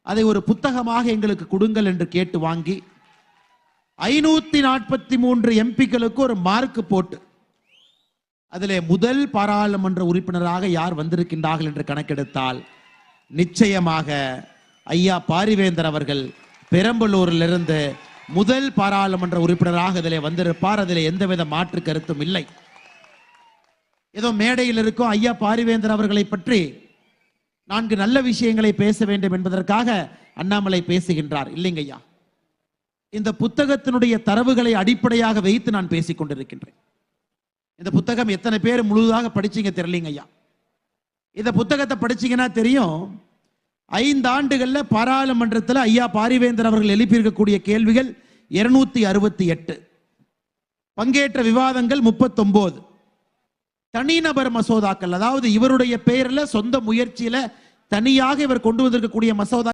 அதை ஒரு புத்தகமாக எங்களுக்கு கொடுங்கள் என்று கேட்டு வாங்கி 543 எம்பிக்களுக்கு ஒரு மார்க் போட்டு அதிலே முதல் பாராளுமன்ற உறுப்பினராக யார் வந்திருக்கின்றார்கள் என்று கணக்கெடுத்தால் நிச்சயமாக ஐயா பாரிவேந்தர் அவர்கள் பெரம்பலூரிலிருந்து முதல் பாராளுமன்ற உறுப்பினராக அதிலே வந்திருப்பார். அதிலே எந்தவித மாற்று கருத்தும் இல்லை. ஏதோ மேடையில் இருக்கும் ஐயா பாரிவேந்தர் அவர்களை பற்றி 4 நல்ல விஷயங்களை பேச வேண்டும் என்பதற்காக அண்ணாமலை பேசுகின்றார். இல்லைங்க ஐயா, இந்த புத்தகத்தினுடைய தரவுகளை அடிப்படையாக வைத்து நான் பேசிக் கொண்டிருக்கின்றேன். இந்த புத்தகம் எத்தனை பேர் முழுதாக படிச்சீங்க தெரியலீங்க ஐயா. இந்த புத்தகத்தை படிச்சீங்கன்னா தெரியும், 5 ஆண்டுகள்ல பாராளுமன்றத்தில் ஐயா பாரிவேந்தர் அவர்கள் எழுப்பியிருக்கக்கூடிய கேள்விகள் 268, பங்கேற்ற விவாதங்கள் 39, தனிநபர் மசோதாக்கள், அதாவது இவருடைய பெயரில் சொந்த முயற்சியில தனியாக இவர் கொண்டு வந்திருக்கக்கூடிய மசோதா